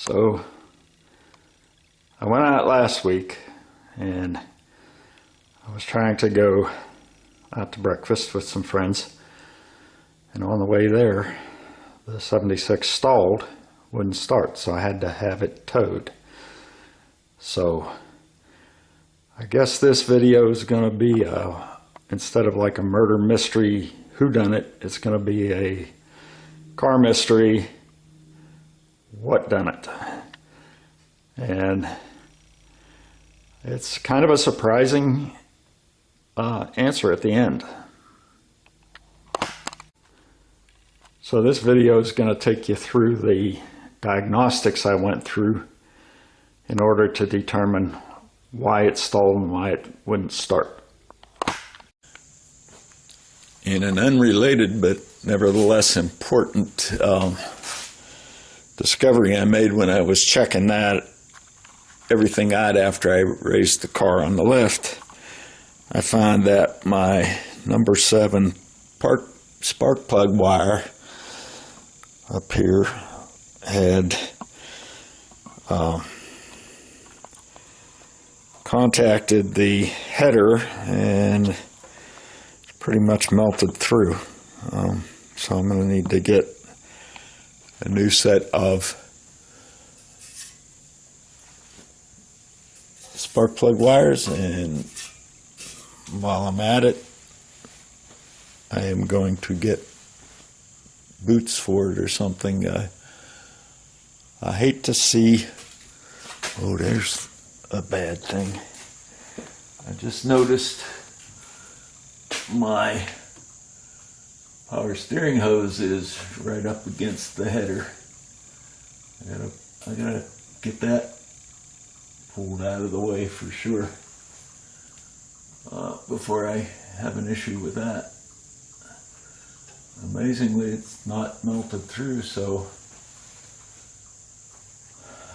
So I went out last week and I was trying to go out to breakfast with some friends, and on the way there the 76 stalled, wouldn't start, so I had to have it towed. So I guess this video is going to be instead of like a murder mystery whodunit, it's going to be a car mystery what done it. And it's kind of a surprising answer at the end. So this video is going to take you through the diagnostics I went through in order to determine why it stalled and why it wouldn't start. In an unrelated but nevertheless important discovery I made when I was checking everything out after I raised the car on the lift, I found that my number 7 spark plug wire up here had contacted the header and pretty much melted through. So I'm going to need to get a new set of spark plug wires, and while I'm at it, I am going to get boots for it or something. I hate to see, oh, there's a bad thing. I just noticed my power steering hose is right up against the header. I gotta get that pulled out of the way for sure before I have an issue with that. Amazingly, it's not melted through, so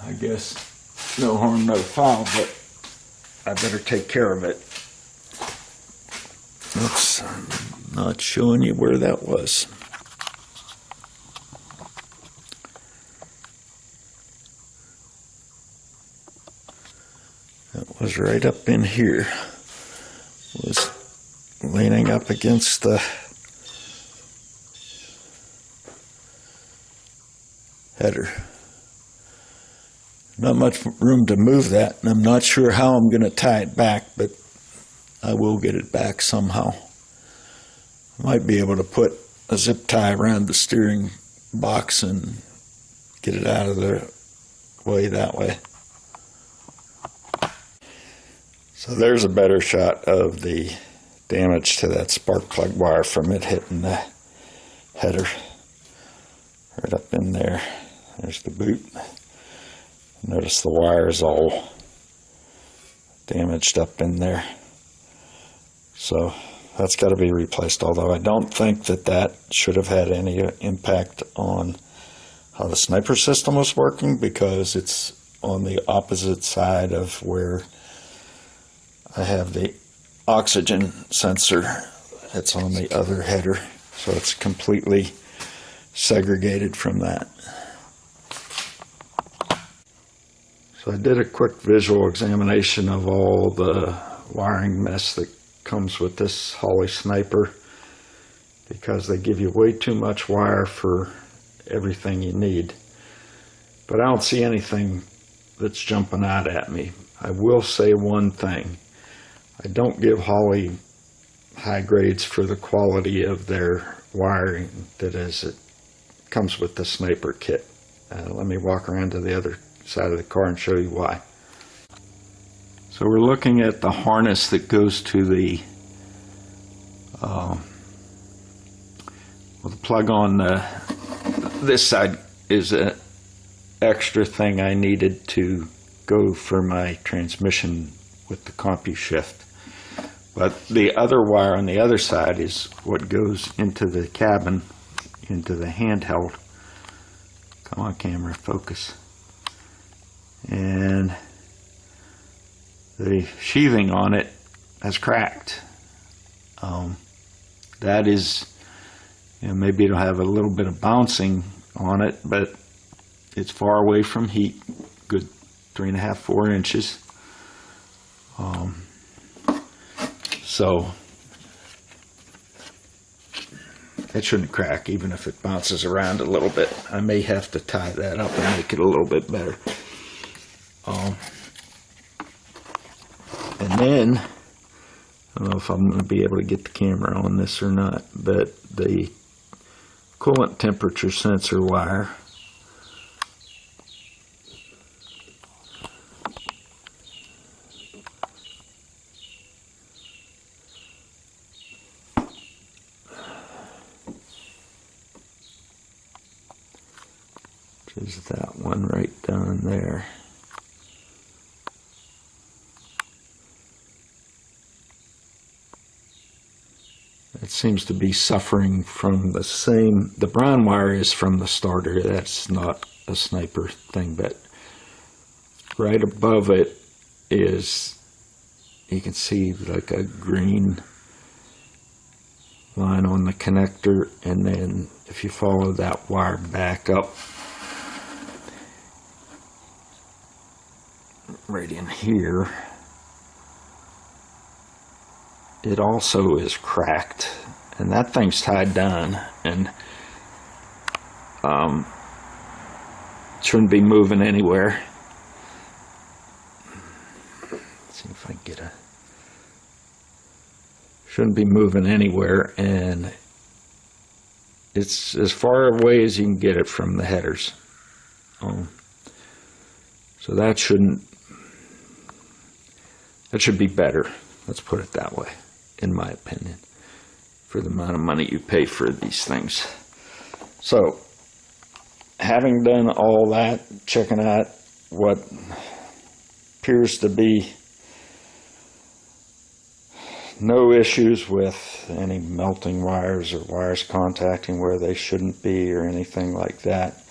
I guess no harm, no foul, but I better take care of it. Oops, I'm not showing you where that was. That was right up in here. It was leaning up against the header. Not much room to move that, and I'm not sure how I'm going to tie it back, but I will get it back somehow. I might be able to put a zip tie around the steering box and get it out of the way that way. So there's a better shot of the damage to that spark plug wire from it hitting the header. Right up in there. There's the boot. Notice the wire is all damaged up in there. So that's got to be replaced, although I don't think that should have had any impact on how the sniper system was working, because it's on the opposite side of where I have the oxygen sensor. It's on the other header, so it's completely segregated from that. So I did a quick visual examination of all the wiring mess that comes with this Holley Sniper, because they give you way too much wire for everything you need. But I don't see anything that's jumping out at me. I will say one thing. I don't give Holley high grades for the quality of their wiring that it comes with the Sniper kit. Let me walk around to the other side of the car and show you why. So we're looking at the harness that goes to the the plug on this side is an extra thing I needed to go for my transmission with the CompuShift. But the other wire on the other side is what goes into the cabin, into the handheld. Come on, camera, focus. And the sheathing on it has cracked. That is, maybe it'll have a little bit of bouncing on it, but it's far away from heat, good 3.5, 4 inches. So it shouldn't crack, even if it bounces around a little bit. I may have to tie that up and make it a little bit better. And then, I don't know if I'm going to be able to get the camera on this or not, but the coolant temperature sensor wire is that one right down there. It seems to be suffering from the brown wire is from the starter. That's not a sniper thing, but right above it is, you can see like a green line on the connector, and then if you follow that wire back up right in here, it also is cracked, and that thing's tied down and shouldn't be moving anywhere. Let's see if I can get a, shouldn't be moving anywhere, and it's as far away as you can get it from the headers. So that should be better, let's put it that way, in my opinion, for the amount of money you pay for these things. So, having done all that, checking out what appears to be no issues with any melting wires or wires contacting where they shouldn't be or anything like that,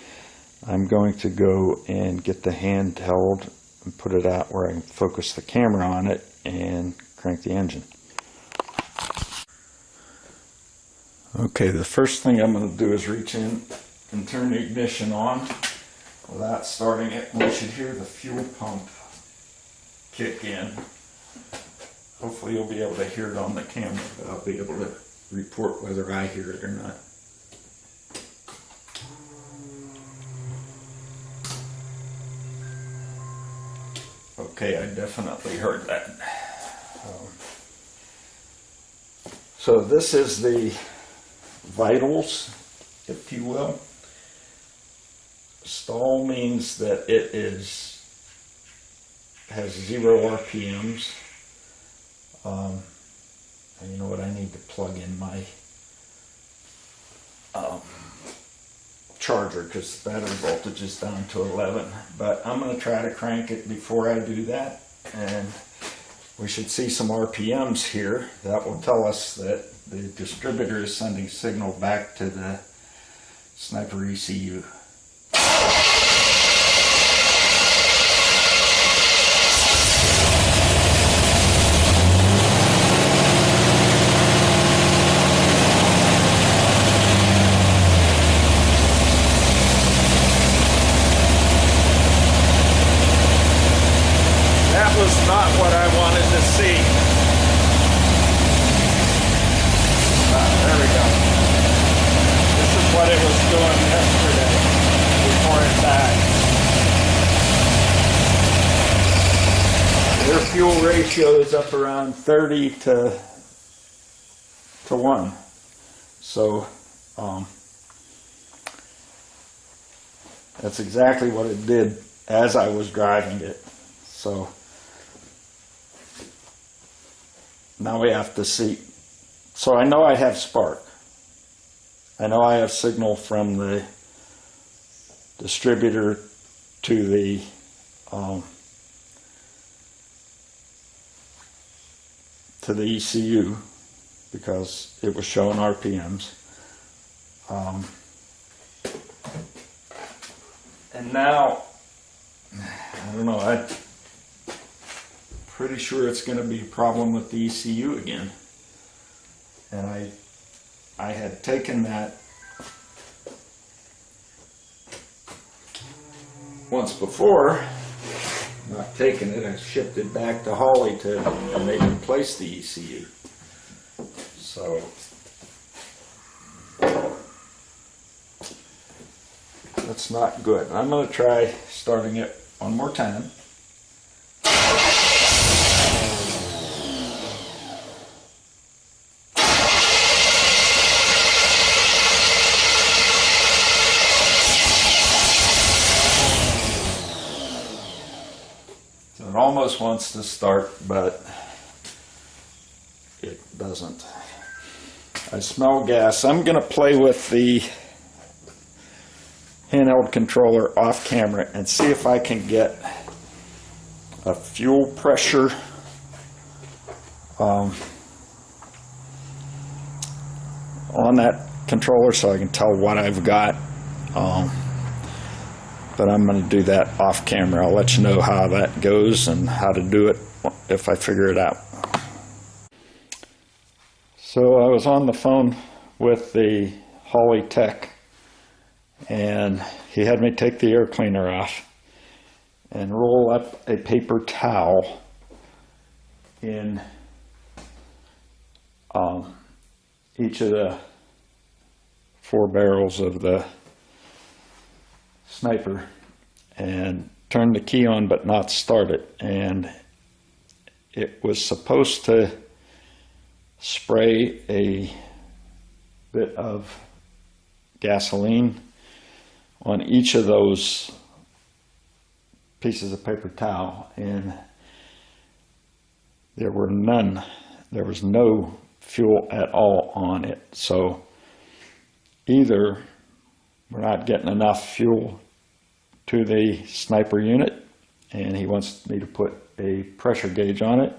I'm going to go and get the handheld and put it out where I can focus the camera on it and crank the engine. Okay, the first thing I'm going to do is reach in and turn the ignition on without starting it. We should hear the fuel pump kick in. Hopefully you'll be able to hear it on the camera, but I'll be able to report whether I hear it or not. Okay, I definitely heard that. So this is the vitals, if you will. Stall means that it has 0 RPMs. And you know what, I need to plug in my charger because the battery voltage is down to 11. But I'm going to try to crank it before I do that, and we should see some RPMs here. That will tell us that the distributor is sending signal back to the sniper ECU. Not what I wanted to see. There we go. This is what it was doing yesterday before it died. Their fuel ratio is up around 30 to 1. So that's exactly what it did as I was driving it. So now we have to see. So I know I have spark. I know I have signal from the distributor to the ECU because it was showing RPMs. And now, I don't know, I'm pretty sure it's going to be a problem with the ECU again. And I had taken that once before, not taking it, I shipped it back to Holly and they replaced the ECU. So that's not good. I'm going to try starting it one more time. So it almost wants to start, but it doesn't. I smell gas. I'm going to play with the handheld controller off camera and see if I can get a fuel pressure on that controller so I can tell what I've got. But I'm going to do that off camera. I'll let you know how that goes and how to do it if I figure it out. So I was on the phone with the Holly tech, and he had me take the air cleaner off and roll up a paper towel in each of the 4 barrels of the sniper and turn the key on but not start it. And it was supposed to spray a bit of gasoline on each of those pieces of paper towel, and there were none. There was no fuel at all on it. So either we're not getting enough fuel to the sniper unit, and he wants me to put a pressure gauge on it.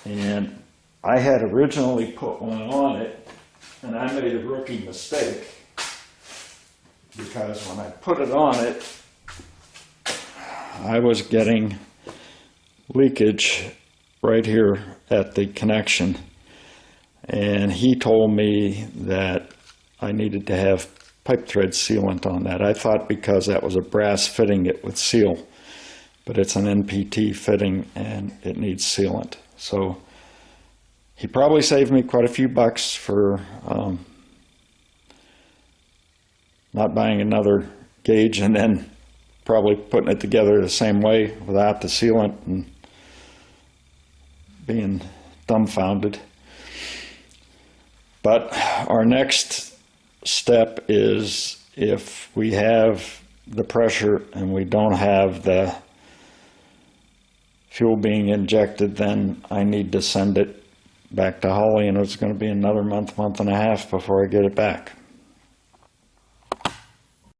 And I had originally put one on it, and I made a rookie mistake, because when I put it on it, I was getting leakage right here at the connection. And he told me that I needed to have pipe thread sealant on that. I thought because that was a brass fitting it would seal, but it's an NPT fitting and it needs sealant. So he probably saved me quite a few bucks for not buying another gauge and then probably putting it together the same way without the sealant and being dumbfounded. But our next step is, if we have the pressure and we don't have the fuel being injected, then I need to send it back to Holly, and it's going to be another month and a half before I get it back.